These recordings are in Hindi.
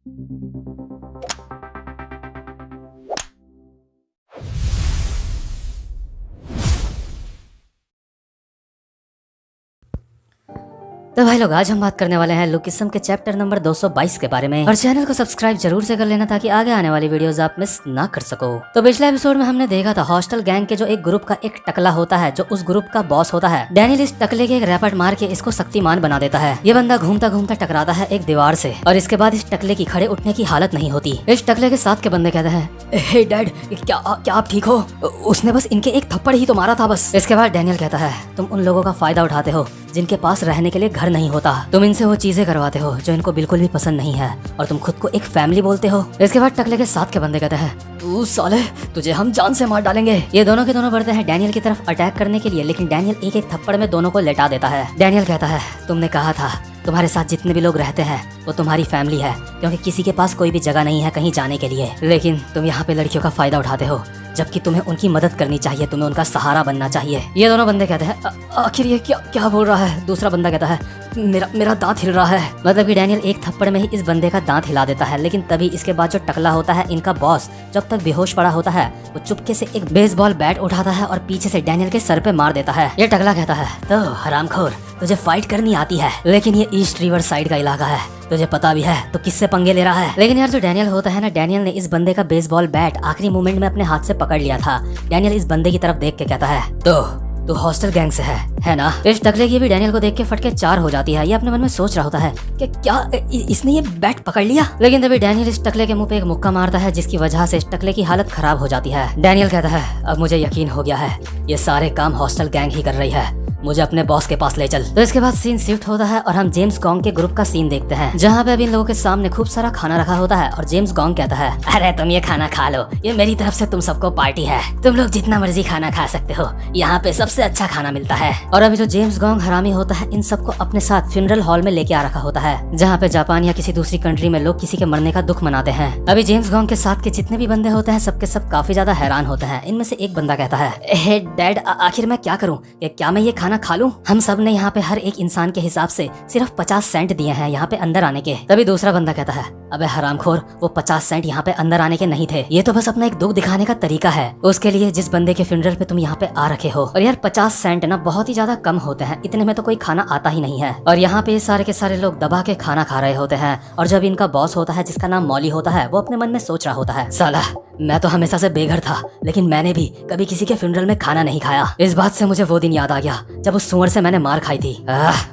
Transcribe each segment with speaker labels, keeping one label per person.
Speaker 1: तो भाई लोग, आज हम बात करने वाले हैं लुकिज्म के चैप्टर नंबर 222 के बारे में। और चैनल को सब्सक्राइब जरूर से कर लेना ताकि आगे आने वाली वीडियोस आप मिस ना कर सको। तो पिछले एपिसोड में हमने देखा था हॉस्टल गैंग के जो एक ग्रुप का एक टकला होता है जो उस ग्रुप का बॉस होता है। डैनियल इस टकले के एक रैपट मार के इसको शक्तिमान बना देता है। ये बंदा घूमता घूमता टकराता है एक दीवार से और इसके बाद इस टकले की खड़े उठने की हालत नहीं होती। इस टकले के साथ के बंदे कहते हैं, हे डैड, क्या आप ठीक हो? उसने बस इनके एक थप्पड़ ही तो मारा था बस। इसके बाद डैनियल कहता है, तुम उन लोगों का फायदा उठाते हो जिनके पास रहने के लिए घर नहीं होता। तुम इनसे वो चीजें करवाते हो जो इनको बिल्कुल भी पसंद नहीं है और तुम खुद को एक फैमिली बोलते हो। इसके बाद टकले के साथ के बंदे कहते हैं, तू साले, तुझे हम जान से मार डालेंगे। ये दोनों के दोनों बढ़ते हैं डैनियल की तरफ अटैक करने के लिए, लेकिन डैनियल एक एक थप्पड़ में दोनों को लेटा देता है। डैनियल कहता है, तुमने कहा था तुम्हारे साथ जितने भी लोग रहते हैं वो तुम्हारी फैमिली है, क्योंकि किसी के पास कोई भी जगह नहीं है कहीं जाने के लिए, लेकिन तुम यहाँ पे लड़कियों का फायदा उठाते हो जबकि तुम्हें उनकी मदद करनी चाहिए, तुम्हें उनका सहारा बनना चाहिए। ये दोनों बंदे कहते हैं, आखिर ये क्या बोल रहा है? दूसरा बंदा कहता है, मेरा दांत हिल रहा है। मतलब कि डैनियल एक थप्पड़ में ही इस बंदे का दांत हिला देता है, लेकिन तभी इसके बाद जो टकला होता है इनका बॉस, जब तक बेहोश पड़ा होता है वो चुपके से एक बेसबॉल बैट उठाता है और पीछे से डैनियल के सर पे मार देता है। ये टकला कहता है, तो हरामखोर, तुझे फाइट करनी आती है, लेकिन ये ईस्ट रिवर साइड का इलाका है, तुझे पता भी है, तो किससे पंगे ले रहा है? लेकिन यार जो डैनियल होता है ना, डैनियल ने इस बंदे का बेसबॉल बैट आखिरी मोमेंट में अपने हाथ से पकड़ लिया था। डैनियल इस बंदे की तरफ देख के कहता है, तो हॉस्टल गैंग से है ना? इस टकले की भी डैनियल को देख के फटके चार हो जाती है। ये अपने मन में सोच रहा होता है कि क्या इसने ये बैट पकड़ लिया? लेकिन तभी डैनियल इस टकले के मुंह पे एक मुक्का मारता है जिसकी वजह से इस टकले की हालत खराब हो जाती है। डैनियल कहता है, अब मुझे यकीन हो गया है, ये सारे काम हॉस्टल गैंग ही कर रही है, मुझे अपने बॉस के पास ले चल। तो इसके बाद सीन शिफ्ट होता है और हम जेम्स गॉन्ग के ग्रुप का सीन देखते हैं, जहाँ पे अभी इन लोगों के सामने खूब सारा खाना रखा होता है और जेम्स गॉन्ग कहता है, अरे तुम ये खाना खा लो, ये मेरी तरफ से तुम सबको पार्टी है, तुम लोग जितना मर्जी खाना खा सकते हो, यहाँ पे सबसे अच्छा खाना मिलता है। और अभी जो जेम्स गॉन्ग हरामी होता है इन सबको अपने साथ फ्यूनरल हॉल में लेके आ रखा होता है, जहाँ पे जापान या किसी दूसरी कंट्री में लोग किसी के मरने का दुख मनाते हैं। अभी जेम्स गॉन्ग के साथ के जितने भी बंदे होते हैं सबके सब काफी ज्यादा हैरान होते हैं। इनमें से एक बंदा कहता है, हे डैड, आखिर मैं क्या करूँ? क्या मैं ये खाना खा लूँ? हम सबने यहाँ पे हर एक इंसान के हिसाब से सिर्फ 50 सेंट दिए हैं यहाँ पे अंदर आने के। तभी दूसरा बंदा कहता है, अबे हरामखोर, वो 50 सेंट यहाँ पे अंदर आने के नहीं थे, ये तो बस अपना एक दुख दिखाने का तरीका है उसके लिए जिस बंदे के फ्यूनरल पे तुम यहाँ पे आ रखे हो। और यार 50 सेंट ना बहुत ही ज्यादा कम होते हैं, इतने में तो कोई खाना आता ही नहीं है। और यहाँ पे सारे के सारे लोग दबा के खाना खा रहे होते हैं और जब इनका बॉस होता है जिसका नाम मॉली होता है, वो अपने मन में सोच रहा होता है, साला मैं तो हमेशा से बेघर था, लेकिन मैंने भी कभी किसी के फ्यूनरल में खाना नहीं खाया। इस बात से मुझे वो दिन याद आ गया जब उस सुअर से मैंने मार खाई थी।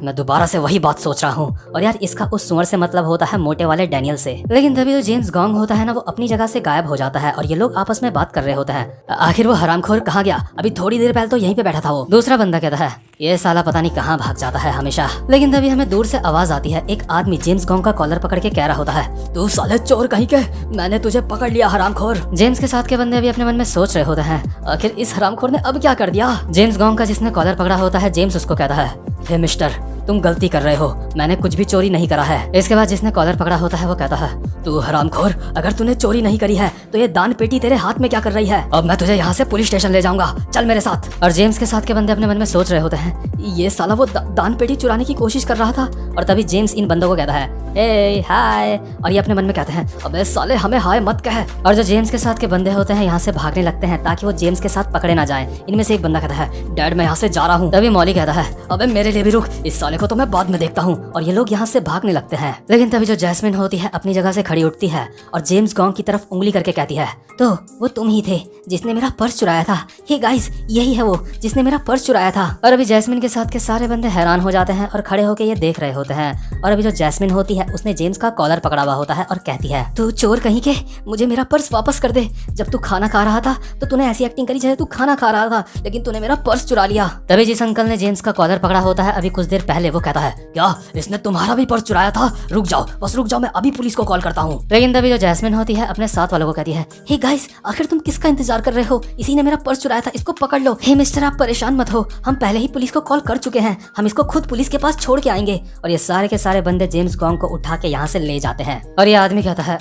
Speaker 1: मैं दोबारा से वही बात सोच रहा हूँ। और यार इसका उस सुअर से मतलब होता है मोटे वाले डैनियल से। लेकिन तभी जो जेम्स गॉन्ग होता है ना, वो अपनी जगह से गायब हो जाता है और ये लोग आपस में बात कर रहे होते हैं। आखिर वो हरामखोर कहाँ गया? अभी थोड़ी देर पहले तो यहीं पे बैठा था वो। दूसरा बंदा कहता है, ये साला पता नहीं कहाँ भाग जाता है हमेशा। लेकिन तभी हमें दूर से आवाज आती है, एक आदमी जेम्स गॉन्ग का कॉलर पकड़ के कह रहा होता है, तू साले चोर कहीं के, मैंने तुझे पकड़ लिया हरामखोर। जेम्स के साथ के बंदे अभी अपने मन में सोच रहे होते हैं, आखिर इस हरामखोर ने अब क्या कर दिया? जेम्स गॉन्ग का जिसने कॉलर पकड़ा होता है, जेम्स उसको कहता है, हे मिस्टर, तुम गलती कर रहे हो, मैंने कुछ भी चोरी नहीं करा है। इसके बाद जिसने कॉलर पकड़ा होता है वो कहता है, तू हरामखोर, अगर तूने चोरी नहीं करी है तो ये दान पेटी तेरे हाथ में क्या कर रही है? अब मैं तुझे यहाँ से पुलिस स्टेशन ले जाऊंगा, चल मेरे साथ। और जेम्स के साथ के बंदे अपने मन में सोच रहे होते हैं, ये साला वो दान पेटी चुराने की कोशिश कर रहा था। और तभी जेम्स इन बंदों को कहता है, ए हाय, और ये अपने मन में कहते हैं, अबे साले हमें हाय मत कह। और जो जेम्स के साथ के बंदे होते हैं यहाँ से भागने लगते हैं ताकि वो जेम्स के साथ पकड़े ना जाएं। इनमें से एक बंदा कहता है, डैड मैं यहाँ से जा रहा हूँ। तभी मॉली कहता है, अबे मेरे लिए भी रुक, इस साले को तो मैं बाद में देखता हूँ। और ये लोग यहाँ से भागने लगते हैं। लेकिन तभी जो जैस्मिन होती है अपनी जगह से खड़ी उठती है और जेम्स गॉन्ग की तरफ उंगली करके कहती है, तो वो तुम ही थे जिसने मेरा पर्स चुराया था। हे गाइस, यही है वो जिसने मेरा पर्स चुराया था। और अभी जैस्मिन के साथ के सारे बंदे हैरान हो जाते हैं और खड़े होकर ये देख रहे होते हैं। और अभी जो जैस्मिन होती है उसने जेम्स का कॉलर पकड़ा हुआ होता है और कहती है, तू चोर कहीं के, मुझे मेरा पर्स वापस कर दे। जब तू खाना खा रहा था तो तूने ऐसी एक्टिंग करी जैसे तू खाना खा रहा था, लेकिन तूने मेरा पर्स चुरा लिया। तभी जिस अंकल ने जेम्स का कॉलर पकड़ा होता है अभी कुछ देर पहले, वो कहता है, क्या इसने तुम्हारा भी पर्स चुराया था? रुक जाओ, बस रुक जाओ, मैं अभी पुलिस को कॉल करता हूँ। लेकिन तभी जो जैस्मिन होती है अपने साथ वालों को कहती है, हे गाइस, आखिर तुम किसका इंतजार कर रहे हो? इसी ने मेरा पर्स चुराया था, इसको पकड़ लो। हे मिस्टर, आप परेशान मत हो, हम पहले ही पुलिस को कॉल कर चुके हैं, हम इसको खुद पुलिस के पास छोड़ के आएंगे। और ये सारे के सारे बंदे जेम्स गॉन्ग को उठा के यहाँ से ले जाते हैं। और ये आदमी कहता है,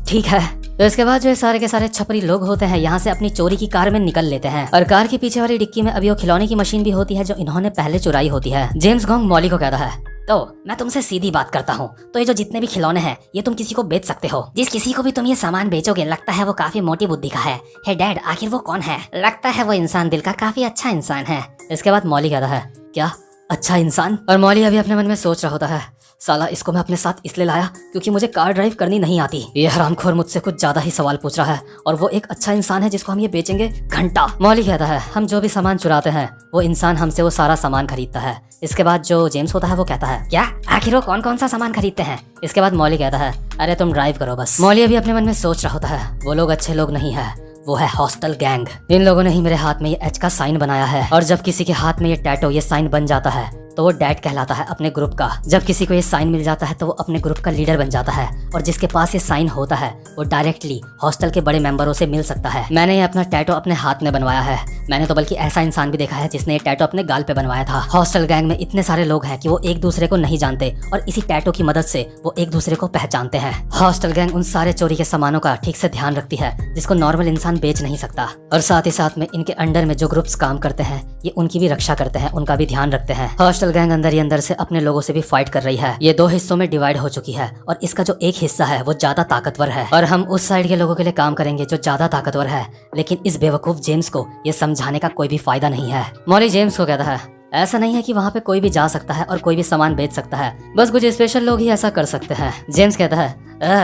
Speaker 1: ठीक है। तो इसके बाद जो सारे के सारे छपरी लोग होते हैं यहाँ से अपनी चोरी की कार में निकल लेते हैं। और कार की पीछे वाली डिक्की में अभी वो खिलौने की मशीन भी होती है जो इन्होंने पहले चुराई होती है। जेम्स गॉन्ग मॉली को कहता है, तो मैं तुमसे सीधी बात करता हूँ, तो ये जो जितने भी खिलौने हैं ये तुम किसी को बेच सकते हो। जिस किसी को भी तुम ये सामान बेचोगे लगता है वो काफी मोटी बुद्धि का है। हे डैड, आखिर वो कौन है? लगता है वो इंसान दिल का काफी अच्छा इंसान है। इसके बाद मॉली कहता है, क्या अच्छा इंसान? और मॉली अभी अपने मन में सोच रहा होता है, साला इसको मैं अपने साथ इसलिए लाया क्योंकि मुझे कार ड्राइव करनी नहीं आती। ये हरामखोर मुझसे कुछ ज्यादा ही सवाल पूछ रहा है और वो एक अच्छा इंसान है जिसको हम ये बेचेंगे घंटा। मॉली कहता है, हम जो भी सामान चुराते हैं वो इंसान हमसे वो सारा सामान खरीदता है। इसके बाद जो जेम्स होता है वो कहता है, क्या आखिर वो कौन कौन सा सामान खरीदते हैं? इसके बाद मॉली कहता है, अरे तुम ड्राइव करो बस। मॉली अभी अपने मन में सोच रहा होता है, वो लोग अच्छे लोग नहीं है, वो है हॉस्टल गैंग। इन लोगों ने ही मेरे हाथ में ये एच का साइन बनाया है और जब किसी के हाथ में ये टैटो ये साइन बन जाता है तो वो डैड कहलाता है अपने ग्रुप का। जब किसी को ये साइन मिल जाता है तो वो अपने ग्रुप का लीडर बन जाता है और जिसके पास ये साइन होता है वो डायरेक्टली हॉस्टल के बड़े मेंबरों से मिल सकता है। मैंने ये अपना टैटो अपने हाथ में बनवाया है। मैंने तो बल्कि ऐसा इंसान भी देखा है जिसने ये टैटो अपने गाल पे बनवाया था। हॉस्टल गैंग में इतने सारे लोग हैं कि वो एक दूसरे को नहीं जानते और इसी टैटो की मदद से वो एक दूसरे को पहचानते हैं। हॉस्टल गैंग उन सारे चोरी के सामानों का ठीक से ध्यान रखती है जिसको नॉर्मल इंसान बेच नहीं सकता और साथ ही साथ में इनके अंडर में जो ग्रुप्स काम करते हैं ये उनकी भी रक्षा करते हैं, उनका भी ध्यान रखते हैं। हॉस्टल गैंग अंदर ही अंदर से अपने लोगों से भी फाइट कर रही है। ये 2 हिस्सों में डिवाइड हो चुकी है और इसका जो एक हिस्सा है वो ज्यादा ताकतवर है और हम उस साइड के लोगों के लिए काम करेंगे जो ज्यादा ताकतवर है। लेकिन इस बेवकूफ जेम्स को ये समझाने का कोई भी फायदा नहीं है। मॉली जेम्स को कहता है, ऐसा नहीं है कि वहाँ पे कोई भी जा सकता है और कोई भी सामान बेच सकता है, बस कुछ स्पेशल लोग ही ऐसा कर सकते हैं। जेम्स कहता है,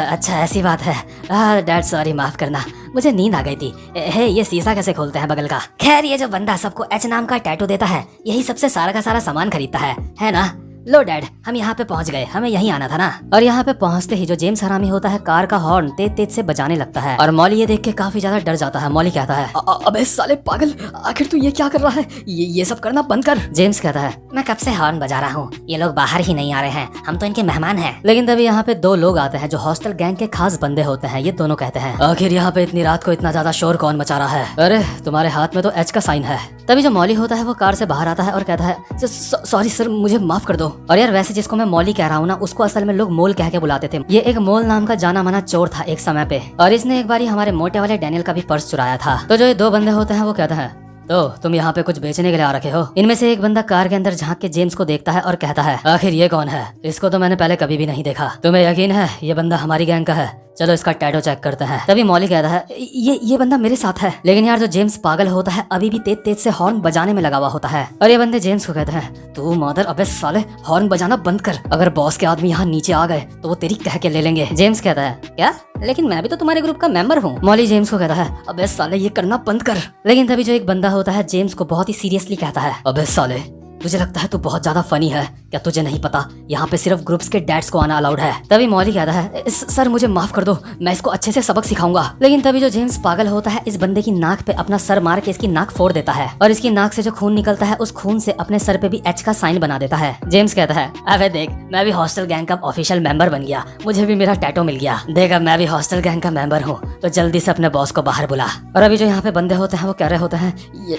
Speaker 1: अच्छा ऐसी बात है, डैड सॉरी माफ करना, मुझे नींद आ गई थी। ये शीशा कैसे खोलते हैं बगल का? खैर ये जो बंदा सबको एच नाम का टैटू देता है यही सबसे सारा का सारा सामान खरीदता है ना? लो डैड, हम यहाँ पे पहुँच गए, हमें यहीं आना था ना। और यहाँ पे पहुँचते ही जो जेम्स हरामी होता है कार का हॉर्न तेज तेज से बजाने लगता है और मॉली ये देख के काफी ज्यादा डर जाता है। मॉली कहता है, अबे साले पागल, आखिर तू ये क्या कर रहा है? ये सब करना बंद कर। जेम्स कहता है, मैं कब से हॉर्न बजा रहा हूँ, ये लोग बाहर ही नहीं आ रहे हैं, हम तो इनके मेहमान हैं। लेकिन तभी यहाँ पे 2 लोग आते हैं जो हॉस्टल गैंग के खास बंदे होते हैं। ये दोनों कहते हैं, आखिर यहाँ पे इतनी रात को इतना ज्यादा शोर कौन मचा रहा है? अरे तुम्हारे हाथ में तो एच का साइन है। तभी जो मॉली होता है वो कार से बाहर आता है और कहता है, सॉरी सर, मुझे माफ कर दो। और यार वैसे जिसको मैं मॉली कह रहा हूँ ना उसको असल में लोग मोल कह के बुलाते थे। ये एक मोल नाम का जाना माना चोर था एक समय पे और इसने एक बारी हमारे मोटे वाले डैनियल का भी पर्स चुराया था। तो जो ये 2 बंदे होते हैं वो कहते हैं, तो तुम यहाँ पे कुछ बेचने के लिए आ रखे हो? इनमें से एक बंदा कार के अंदर झांक के जेम्स को देखता है और कहता है, आखिर ये कौन है? इसको तो मैंने पहले कभी भी नहीं देखा। तुम्हें यकीन है ये बंदा हमारी गैंग का है? चलो इसका टैटो चेक करते हैं। तभी मॉली कहता है, ये बंदा मेरे साथ है। लेकिन यार जो जेम्स पागल होता है अभी भी तेज तेज से हॉर्न बजाने में लगा हुआ होता है और ये बंदे जेम्स को कहते हैं, तू मदर, अबे साले हॉर्न बजाना बंद कर, अगर बॉस के आदमी यहाँ नीचे आ गए तो वो तेरी कह के ले लेंगे। जेम्स कहता है, क्या? लेकिन मैं भी तो तुम्हारे ग्रुप का मेंबर हूँ। मॉली जेम्स को कहता है, अबे साले ये करना बंद कर। लेकिन तभी जो एक बंदा होता है जेम्स को बहुत ही सीरियसली कहता है, अबे साले तुझे लगता है तू बहुत ज्यादा फनी है क्या? तुझे नहीं पता यहाँ पे सिर्फ ग्रुप्स के डैड्स को आना अलाउड है। तभी मॉली कहता है, सर मुझे माफ कर दो, मैं इसको अच्छे से सबक सिखाऊंगा। लेकिन तभी जो जेम्स पागल होता है इस बंदे की नाक पे अपना सर मार के इसकी नाक फोड़ देता है और इसकी नाक से जो खून निकलता है उस खून से अपने सर पे भी एच का साइन बना देता है। जेम्स कहता है, अबे देख, मैं भी हॉस्टल गैंग का ऑफिशियल मेंबर बन गया, मुझे भी मेरा टैटो मिल गया। देख अब मैं भी हॉस्टल गैंग का मेंबर हूँ, तो जल्दी से अपने बॉस को बाहर बुला। और अभी जो यहाँ पे बंदे होते हैं वो कह रहे होते हैं,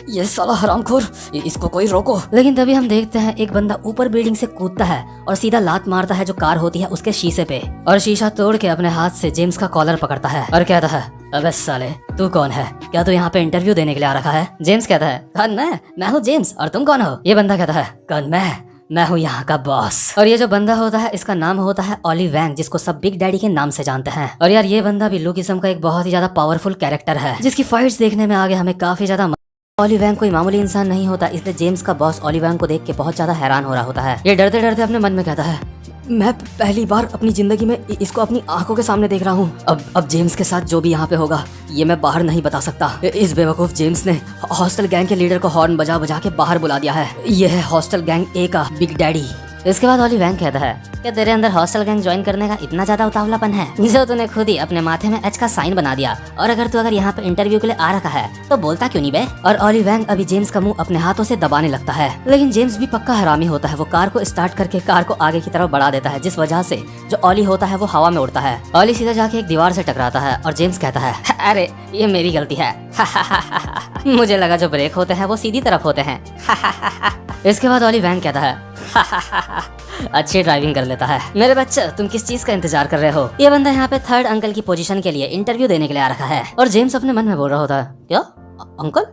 Speaker 1: ये साला हरामखोर, इसको कोई रोको। लेकिन तभी हम देखते हैं एक बंदा ऊपर बिल्डिंग से कूदता है और सीधा लात मारता है जो कार होती है उसके शीशे पे और शीशा तोड़ के अपने हाथ से जेम्स का कॉलर पकड़ता है और कहता है, अबे साले तू कौन है? क्या तू यहाँ पे इंटरव्यू देने के लिए आ रखा है? जेम्स कहता है, कौन मैं हूँ जेम्स, और तुम कौन हो? ये बंदा कहता है, कौन मैं हूँ यहाँ का बॉस। और ये जो बंदा होता है इसका नाम होता है ऑली वैंग, जिसको सब बिग डैडी के नाम से जानते हैं। और यार ये बंदा भी लुकिज्म का एक बहुत ही ज्यादा पावरफुल कैरेक्टर है जिसकी फाइट्स देखने में आगे हमें काफी ज्यादा। ऑली वैंग कोई मामूली इंसान नहीं होता, इसलिए जेम्स का बॉस ऑली वैंग को देख के बहुत ज्यादा हैरान हो रहा होता है। ये डरते डरते अपने मन में कहता है, मैं पहली बार अपनी जिंदगी में इसको अपनी आंखों के सामने देख रहा हूँ। अब जेम्स के साथ जो भी यहाँ पे होगा ये मैं बाहर नहीं बता सकता। इस बेवकूफ जेम्स ने हॉस्टल गैंग के लीडर को हॉर्न बजा बजा के बाहर बुला दिया है। ये है हॉस्टल गैंग ए का बिग डैडी। इसके बाद ऑली वैंग कहता है, क्या तेरे अंदर हॉस्टल गैंग ज्वाइन करने का इतना ज्यादा उतावलापन है जो तूने खुद ही अपने माथे में एच का साइन बना दिया? और अगर तू यहाँ पे इंटरव्यू के लिए आ रखा है तो बोलता क्यों नहीं बे? और ऑली वैंग अभी जेम्स का मुंह अपने हाथों से दबाने लगता है। लेकिन जेम्स भी पक्का हरामी होता है, वो कार को स्टार्ट करके कार को आगे की तरफ बढ़ा देता है, जिस वजह से जो ऑली होता है वो हवा में उड़ता है। ऑली सीधा जाके एक दीवार से टकराता है और जेम्स कहता है, अरे ये मेरी गलती है, मुझे लगा जो ब्रेक होते हैं वो सीधी तरफ होते हैं। इसके बाद ऑली वैंग कहता है, अच्छी ड्राइविंग कर लेता है। मेरे बच्चे तुम किस चीज का इंतजार कर रहे हो? ये बंदा यहाँ पे 3rd अंकल की पोजीशन के लिए इंटरव्यू देने के लिए आ रखा है। और जेम्स अपने मन में बोल रहा होता है, क्या अंकल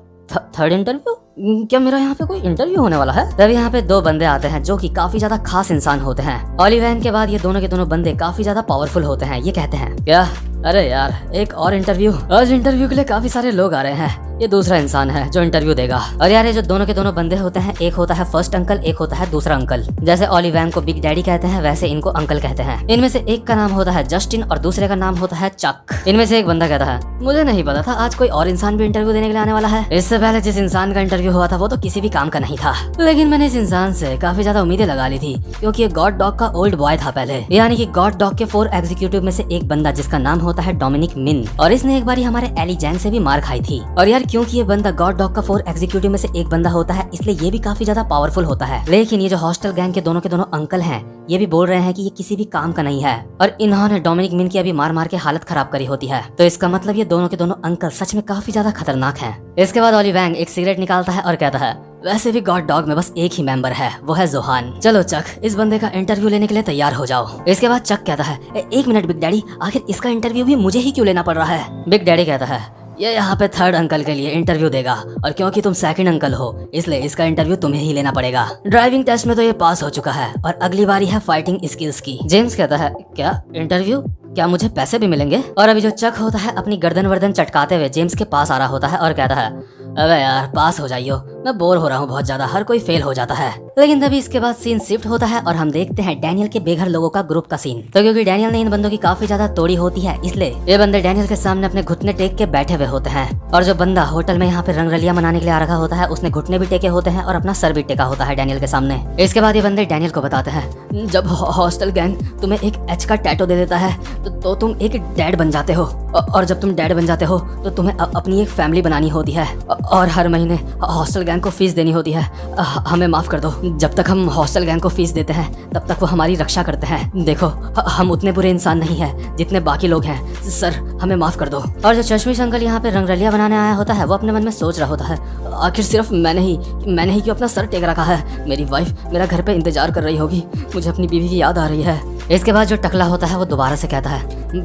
Speaker 1: 3rd इंटरव्यू? क्या मेरा यहाँ पे कोई इंटरव्यू होने वाला है? तभी यहाँ पे दो बंदे आते हैं जो कि काफी ज्यादा खास इंसान होते हैं। ऑली वैन के बाद ये दोनों के दोनों बंदे काफी ज्यादा पावरफुल होते हैं। ये कहते हैं, क्या अरे यार एक और इंटरव्यू? आज इंटरव्यू के लिए काफी सारे लोग आ रहे हैं, ये दूसरा इंसान है जो इंटरव्यू देगा। और यार ये जो दोनों के दोनों बंदे होते हैं, एक होता है फर्स्ट अंकल, एक होता है दूसरा अंकल। जैसे ऑली वैन को बिग डैडी कहते हैं वैसे इनको अंकल कहते हैं। इनमें से एक का नाम होता है जस्टिन और दूसरे का नाम होता है चक। इनमें से एक बंदा कहता है, मुझे नहीं पता था आज कोई और इंसान भी इंटरव्यू देने के लिए आने वाला है। इससे पहले जिस इंसान का इंटरव्यू हुआ था वो तो किसी भी काम का नहीं था, लेकिन मैंने इस इंसान से काफी ज्यादा उम्मीदें लगा ली थी क्योंकि ये गॉड डॉग का ओल्ड बॉय था पहले, यानी कि गॉड डॉग के 4 एग्जीक्यूटिव में से एक बंदा जिसका नाम होता है डोमिनिक मिन, और इसने एक बार हमारे एली जैंग से भी मार खाई थी। और यार क्योंकि ये बंदा गॉड डॉग का 4 एग्जीक्यूटिव में से एक बंदा होता है इसलिए ये भी काफी ज्यादा पावरफुल होता है। लेकिन ये जो हॉस्टल गैंग के दोनों अंकल हैं ये भी बोल रहे हैं कि ये किसी भी काम का नहीं है और इन्होंने डोमिनिक मिन की अभी मार मार के हालत खराब करी होती है। तो इसका मतलब ये दोनों के दोनों अंकल सच में काफी ज्यादा खतरनाक हैं। इसके बाद ऑली वैंग एक सिगरेट निकालता है और कहता है, वैसे भी गॉड डॉग में बस एक ही मेंबर है, वो है जोहान। चलो चक, इस बंदे का इंटरव्यू लेने के लिए तैयार हो जाओ। इसके बाद चक कहता है, एक मिनट बिग डैडी, आखिर इसका इंटरव्यू भी मुझे ही क्यों लेना पड़ रहा है? बिग डैडी कहता है, ये यहाँ पे थर्ड अंकल के लिए इंटरव्यू देगा और क्योंकि तुम सेकंड अंकल हो इसलिए इसका इंटरव्यू तुम्हें ही लेना पड़ेगा। ड्राइविंग टेस्ट में तो ये पास हो चुका है और अगली बारी है फाइटिंग स्किल्स की। जेम्स कहता है, क्या इंटरव्यू? क्या मुझे पैसे भी मिलेंगे? और अभी जो चक होता है अपनी गर्दन वर्दन चटकाते हुए जेम्स के पास आ रहा होता है और कहता है, अबे यार पास हो जाइयो, मैं बोर हो रहा हूँ बहुत ज्यादा, हर कोई फेल हो जाता है। लेकिन तभी इसके बाद सीन शिफ्ट होता है और हम देखते हैं डैनियल के बेघर लोगों का ग्रुप का सीन। तो क्योंकि डैनियल ने इन बंदों की काफी ज्यादा तोड़ी होती है इसलिए ये बंदे डैनियल के सामने अपने घुटने टेक के बैठे हुए होते हैं। और जो बंदा होटल में यहाँ पे रंगरलियां मनाने के लिए आ रखा होता है उसने घुटने भी टेके होते हैं और अपना सर भी टेका होता है डैनियल के सामने। इसके बाद ये बंदे डैनियल को बताते हैं, जब हॉस्टल गैंग तुम्हें एक एच का टैटू दे देता है तो तुम एक डैड बन जाते हो और जब तुम डैड बन जाते हो तो तुम्हें अपनी एक फैमिली बनानी होती है और हर महीने हॉस्टल गैंग को फीस देनी होती है। हमें माफ कर दो, जब तक हम हॉस्टल गैंग को फीस देते हैं तब तक वो हमारी रक्षा करते हैं। देखो हम उतने बुरे इंसान नहीं है जितने बाकी लोग हैं, सर हमें माफ कर दो। और जो चश्मिश अंकल यहाँ पे रंगरलिया बनाने आया होता है वो अपने मन में सोच रहा होता है, आखिर सिर्फ मैंने ही क्यों अपना सर टेक रखा है? मेरी वाइफ मेरा घर पे इंतजार कर रही होगी, मुझे अपनी बीवी की याद आ रही है। इसके बाद जो टकला होता है वो दोबारा से कहता है,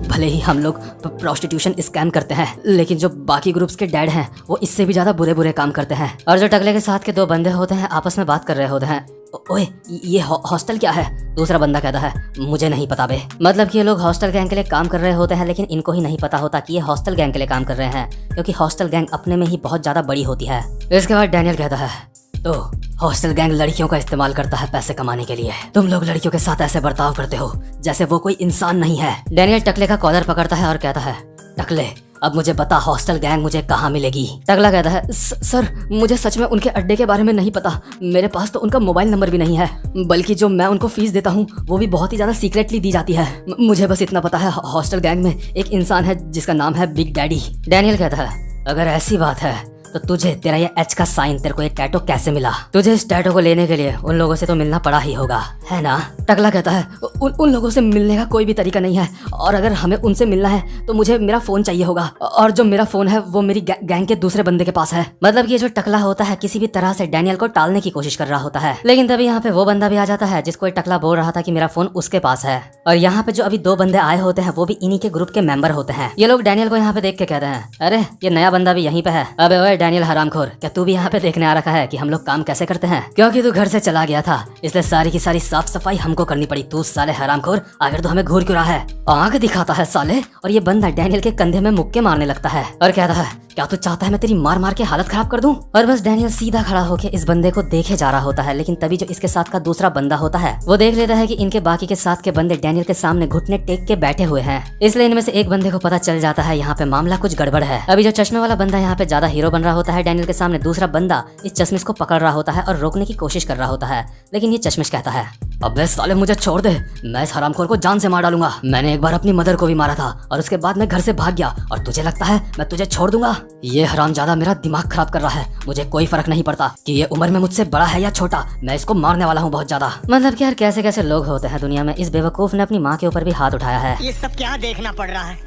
Speaker 1: भले ही हम लोग प्रोस्टिट्यूशन स्कैम करते हैं लेकिन जो बाकी ग्रुप्स के डैड हैं वो इससे भी ज्यादा बुरे बुरे काम करते हैं। और जो टकले के साथ के दो बंदे होते हैं आपस में बात कर रहे होते हैं, ओए ये हॉस्टल क्या है? दूसरा बंदा कहता है, मुझे नहीं पता बे। मतलब कि ये लोग हॉस्टल गैंग के लिए काम कर रहे होते हैं लेकिन इनको ही नहीं पता होता कि ये हॉस्टल गैंग के लिए काम कर रहे हैं क्योंकि हॉस्टल गैंग अपने में ही बहुत ज्यादा बड़ी होती है। इसके बाद डैनियल कहता है, तो हॉस्टल गैंग लड़कियों का इस्तेमाल करता है पैसे कमाने के लिए, तुम लोग लड़कियों के साथ ऐसे बर्ताव करते हो जैसे वो कोई इंसान नहीं है। डैनियल टकले का कॉलर पकड़ता है और कहता है, टकले अब मुझे बता हॉस्टल गैंग मुझे कहाँ मिलेगी? टकला कहता है, सर मुझे सच में उनके अड्डे के बारे में नहीं पता, मेरे पास तो उनका मोबाइल नंबर भी नहीं है, बल्कि जो मैं उनको फीस देता हूँ वो भी बहुत ही ज्यादा सीक्रेटली दी जाती है। मुझे बस इतना पता है हॉस्टल गैंग में एक इंसान है जिसका नाम है बिग डैडी। डैनियल कहता है, अगर ऐसी बात है तो तुझे तेरा ये एच का साइन, तेरे को ये टैटू कैसे मिला? तुझे इस टैटू को लेने के लिए उन लोगों से तो मिलना पड़ा ही होगा, है ना? टकला कहता है, उन लोगों से मिलने का कोई भी तरीका नहीं है और अगर हमें उनसे मिलना है तो मुझे मेरा फोन चाहिए होगा और जो मेरा फोन है वो मेरी गैंग के दूसरे बंदे के पास है। मतलब कि ये जो टकला होता है किसी भी तरह से डैनियल को टालने की कोशिश कर रहा होता है। लेकिन तभी यहाँ पे वो बंदा भी आ जाता है जिसको ये टकला बोल रहा था कि मेरा फोन उसके पास है। और यहाँ पे जो अभी दो बंदे आए होते हैं वो भी इन्हीं के ग्रुप के मेंबर होते हैं। ये लोग डैनियल को यहाँ पे देख के कहते हैं, अरे ये नया बंदा भी यहीं पे है। अबे ओए डैनियल हरामखोर, क्या तू भी यहाँ पे देखने आ रखा है कि हम लोग काम कैसे करते हैं? क्योंकि तू घर से चला गया था इसलिए सारी की सारी साफ सफाई हमको करनी पड़ी। तू साले हरामखोर, आखिर तो हमें घूर क्यों रहा है? आंख दिखाता है साले। और ये बंदा डैनियल के कंधे में मुक्के मारने लगता है और कहता है, क्या तू चाहता है मैं तेरी मार मार के हालत खराब कर दूं? और बस डैनियल सीधा खड़ा होकर इस बंदे को देखे जा रहा होता है। लेकिन तभी जो इसके साथ का दूसरा बंदा होता है वो देख लेता है कि इनके बाकी के साथ के बंदे डैनियल के सामने घुटने टेक के बैठे हुए हैं। इसलिए इनमें से एक बंदे को पता चल जाता है यहाँ पे मामला कुछ गड़बड़ है। अभी जो चश्मे वाला बंदा यहाँ पे ज्यादा हीरो बन रहा होता है डैनियल के सामने, दूसरा बंदा इस चश्मिश को पकड़ रहा होता है और रोकने की कोशिश कर रहा होता है। लेकिन ये चश्मिश कहता है, अबे साले मुझे छोड़ दे, मैं इस हरामखोर को जान से मार डालूंगा। मैंने एक बार अपनी मदर को भी मारा था और उसके बाद मैं घर से भाग गया और तुझे लगता है मैं तुझे छोड़ दूंगा? ये हरामजादा मेरा दिमाग खराब कर रहा है। मुझे कोई फर्क नहीं पड़ता कि ये उम्र में मुझसे बड़ा है या छोटा, मैं इसको मारने वाला हूँ बहुत ज्यादा। मतलब कि यार कैसे कैसे लोग होते हैं दुनिया में। इस बेवकूफ ने अपनी माँ के ऊपर भी हाथ उठाया है।
Speaker 2: ये सब क्या देखना पड़ रहा है?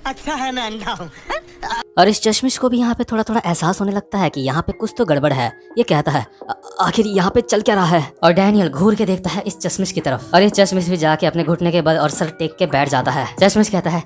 Speaker 2: अच्छा है मैं अंधा हूँ।
Speaker 1: और इस चश्मिश को भी यहाँ पे थोड़ा थोड़ा एहसास होने लगता है कि यहाँ पे कुछ तो गड़बड़ है। ये कहता है आखिर यहाँ पे चल क्या रहा है। और डैनियल घूर के देखता है इस चश्मिश की तरफ और ये चश्मिश भी जाके अपने घुटने के बल और सर टेक के बैठ जाता है। चश्मिश कहता है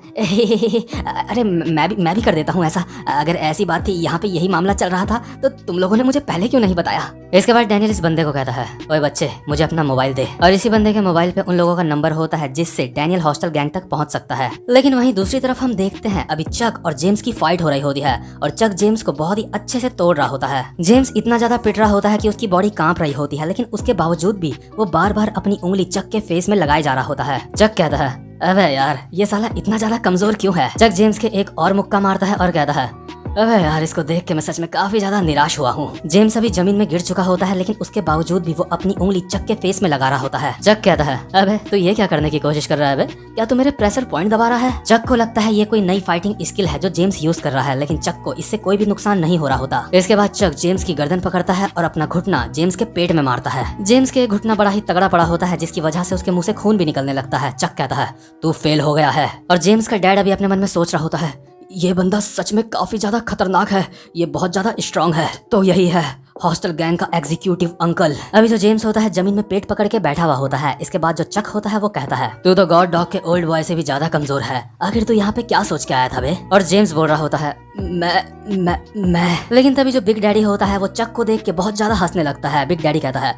Speaker 1: अरे मैं भी कर देता हूँ ऐसा। अगर ऐसी बात थी, यहाँ पे यही मामला चल रहा था, तो तुम लोगों ने मुझे पहले क्यों नहीं बताया। इसके बाद डैनियल इस बंदे को कहता है ओए बच्चे, मुझे अपना मोबाइल दे। और इसी बंदे के मोबाइल पे उन लोगों का नंबर होता है जिससे डैनियल हॉस्टल गैंग तक पहुंच सकता है। लेकिन वहीं दूसरी तरफ हम देखते हैं अभी चक और जेम्स की फाइट हो रही होती है और चक जेम्स को बहुत ही अच्छे से तोड़ रहा होता है। जेम्स इतना ज्यादा पिट रहा होता है कि उसकी बॉडी कांप रही होती है, लेकिन उसके बावजूद भी वो बार बार अपनी उंगली चक के फेस में लगाए जा रहा होता है। चक कहता है अबे यार, ये साला इतना ज्यादा कमजोर क्यों है। चक जेम्स के एक और मुक्का मारता है और कहता है अबे यार, इसको देख के मैं सच में काफी ज्यादा निराश हुआ हूँ। जेम्स अभी जमीन में गिर चुका होता है, लेकिन उसके बावजूद भी वो अपनी उंगली चक के फेस में लगा रहा होता है। चक कहता है अबे तू ये क्या करने की कोशिश कर रहा है बे? क्या तू मेरे प्रेशर पॉइंट दबा रहा है? चक को लगता है ये कोई नई फाइटिंग स्किल है जो जेम्स यूज कर रहा है, लेकिन चक को इससे कोई भी नुकसान नहीं हो रहा होता। इसके बाद चक जेम्स की गर्दन पकड़ता है और अपना घुटना जेम्स के पेट में मारता है। जेम्स के घुटना बड़ा ही तगड़ा पड़ा होता है, जिसकी वजह से उसके मुंह से खून भी निकलने लगता है। चक कहता है तू फेल हो गया है। और जेम्स का डैड अभी अपने मन में सोच रहा होता है ये बंदा सच में काफी ज्यादा खतरनाक है, ये बहुत ज्यादा स्ट्रांग है। तो यही है हॉस्टल गैंग का एग्जीक्यूटिव अंकल। अभी जो जेम्स होता है जमीन में पेट पकड़ के बैठा हुआ होता है। इसके बाद जो चक होता है वो कहता है तू तो गॉड डॉग के ओल्ड बॉय से भी ज्यादा कमजोर है। आखिर तू यहाँ पे क्या सोच के आया था बे? और जेम्स बोल रहा होता है मैं। लेकिन तभी जो बिग डैडी होता है वो चक को देख के बहुत ज्यादा हंसने लगता है। बिग डैडी कहता है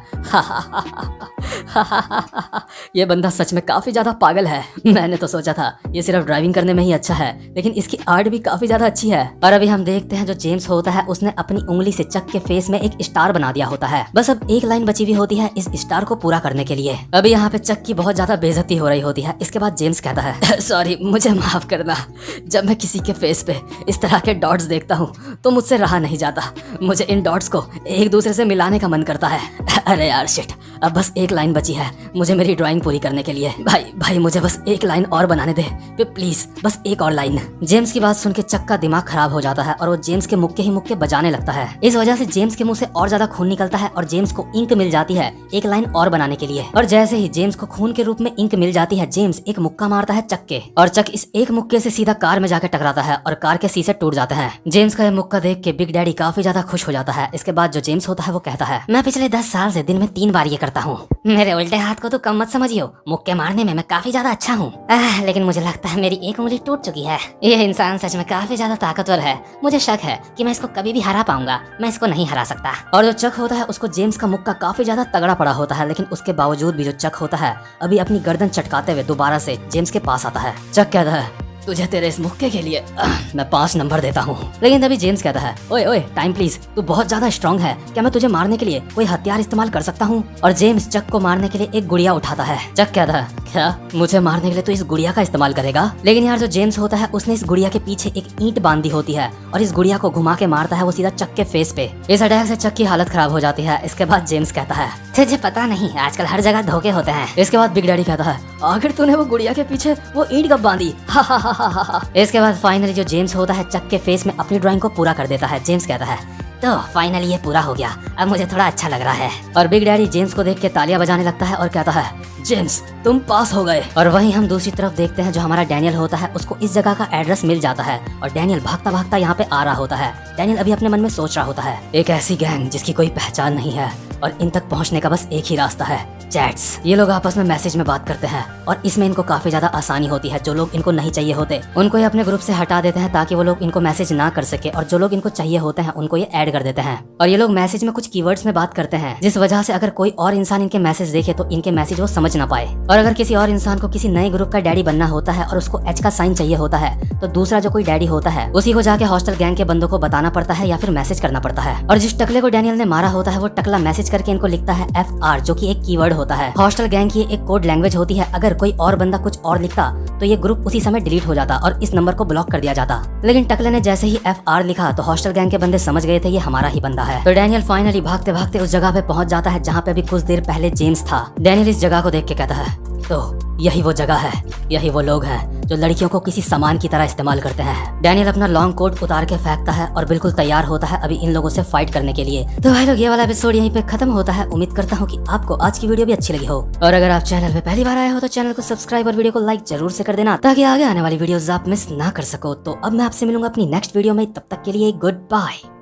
Speaker 1: ये बंदा सच में काफी ज्यादा पागल है। मैंने तो सोचा था ये सिर्फ ड्राइविंग करने में ही अच्छा है, लेकिन इसकी आर्ट भी काफी ज्यादा अच्छी है। और अभी हम देखते हैं जो जेम्स होता है उसने अपनी उंगली से चक के फेस में एक स्टार बना दिया होता है। बस अब एक लाइन बची हुई होती है इस स्टार को पूरा करने के लिए। अभी यहाँ पे चक की बहुत ज्यादा बेइज्जती हो रही होती है। इसके बाद जेम्स कहता है सॉरी, मुझे माफ करना। जब मैं किसी के फेस पे इस तरह के डॉट्स देखता हूँ तो मुझसे रहा नहीं जाता। मुझे इन डॉट्स को एक दूसरे से मिलाने का मन करता है। अरे यार शिट, अब बस एक लाइन बची है मुझे मेरी ड्राइंग पूरी करने के लिए। भाई मुझे बस एक लाइन और बनाने दे प्लीज, बस एक और लाइन। जेम्स की बात सुन के चक का दिमाग खराब हो जाता है और वो जेम्स के मुक्के ही मुक्के बजाने लगता है। इस वजह से जेम्स के मुंह से और ज्यादा खून निकलता है और जेम्स को इंक मिल जाती है एक लाइन और बनाने के लिए। और जैसे ही जेम्स को खून के रूप में इंक मिल जाती है, जेम्स एक मुक्का मारता है चक के और चक इस एक मुक्के से सीधा कार में जाकर टकराता है और कार के शीशे टूट जाते हैं। जेम्स का ये मुक्का देख के बिग डैडी काफी ज्यादा खुश हो जाता है। इसके बाद जो जेम्स होता है वो कहता है मैं पिछले 10 साल से दिन में 3 बार ये करता हूँ। मेरे उल्टे हाथ को तो कम मत समझियो, मुक्के मारने में मैं काफी ज्यादा अच्छा हूँ। लेकिन मुझे लगता है मेरी एक उंगली टूट चुकी है। ये इंसान सच में काफी ज्यादा ताकतवर है। मुझे शक है कि मैं इसको कभी भी हरा पाऊंगा। मैं इसको नहीं हरा सकता। और जो चक होता है उसको जेम्स का मुक्का काफी ज्यादा तगड़ा पड़ा होता है, लेकिन उसके बावजूद भी जो चक होता है अभी अपनी गर्दन चटकाते हुए दोबारा से जेम्स के पास आता है। चक कहता है तुझे तेरे इस मुक्के के लिए मैं 5 नंबर देता हूँ। लेकिन तभी जेम्स कहता है ओए टाइम प्लीज, तू बहुत ज्यादा स्ट्रांग है। क्या मैं तुझे मारने के लिए कोई हथियार इस्तेमाल कर सकता हूँ? और जेम्स चक को मारने के लिए एक गुड़िया उठाता है। चक कहता है क्या मुझे मारने के लिए तू इस गुड़िया का इस्तेमाल करेगा? लेकिन यार जो जेम्स होता है उसने इस गुड़िया के पीछे एक ईंट बांधी होती है और इस गुड़िया को घुमा के मारता है वो सीधा चक के फेस पे। इस अटैक से चक की हालत खराब हो जाती है। इसके बाद जेम्स कहता है तुझे पता नहीं आजकल हर जगह धोखे होते हैं। इसके बाद बिग डैडी कहता है आखिर तूने वो गुड़िया के पीछे वो ईंट कब बांधी? इसके बाद फाइनली जो जेम्स होता है चक के फेस में अपनी ड्राइंग को पूरा कर देता है। जेम्स कहता है तो फाइनली ये पूरा हो गया, अब मुझे थोड़ा अच्छा लग रहा है। और बिग डैडी जेम्स को देख के तालियां बजाने लगता है और कहता है जेम्स तुम पास हो गए। और वहीं हम दूसरी तरफ देखते हैं जो हमारा डैनियल होता है उसको इस जगह का एड्रेस मिल जाता है और डैनियल भागता भागता यहाँ पे आ रहा होता है। डैनियल अभी अपने मन में सोच रहा होता है एक ऐसी गैंग जिसकी कोई पहचान नहीं है और इन तक पहुँचने का बस एक ही रास्ता है, चैट्स। ये लोग आपस में मैसेज में बात करते हैं और इसमें इनको काफी ज्यादा आसानी होती है। जो लोग इनको नहीं चाहिए होते उनको ये अपने ग्रुप से हटा देते हैं ताकि वो लोग इनको मैसेज ना कर सके, और जो लोग इनको चाहिए होते हैं उनको ये ऐड कर देते हैं। और ये लोग मैसेज में कुछ कीवर्ड्स में बात करते हैं जिस वजह से अगर कोई और इंसान इनके मैसेज देखे तो इनके मैसेज वो समझ ना पाए। और अगर किसी और इंसान को किसी नए ग्रुप का डैडी बनना होता है और उसको एच का साइन चाहिए होता है तो दूसरा जो कोई डैडी होता है उसी को जाके हॉस्टल गैंग के बंदों को बताना पड़ता है या फिर मैसेज करना पड़ता है। और जिस टकले को डैनियल ने मारा होता है वो टकला मैसेज करके इनको लिखता है FR, जो कि एक कीवर्ड होता है। हॉस्टल गैंग की एक कोड लैंग्वेज होती है। अगर कोई और बंदा कुछ और लिखता तो ये ग्रुप उसी समय डिलीट हो जाता और इस नंबर को ब्लॉक कर दिया जाता। लेकिन टकले ने जैसे ही FR लिखा तो हॉस्टल गैंग के बंदे समझ गए थे ये हमारा ही बंदा है। तो डैनियल फाइनली भागते भागते उस जगह पे पहुंच जाता है जहाँ पे अभी कुछ देर पहले जेम्स था। डैनियल इस जगह को देख के कहता है तो यही वो जगह है, यही वो लोग हैं जो लड़कियों को किसी सामान की तरह इस्तेमाल करते हैं। डैनियल अपना लॉन्ग कोट उतार के फेंकता है और बिल्कुल तैयार होता है अभी इन लोगों से फाइट करने के लिए। तो भाई लोग, ये वाला एपिसोड यहीं पे खत्म होता है। उम्मीद करता हूँ कि आपको आज की वीडियो भी अच्छी लगी हो, और अगर आप चैनल पे पहली बार आए हो तो चैनल को सब्सक्राइब और वीडियो को लाइक जरूर से कर देना, ताकि आगे आने वाली वीडियोस आप मिस ना कर सको। तो अब मैं आपसे मिलूंगा अपनी नेक्स्ट वीडियो में, तब तक के लिए गुड बाय।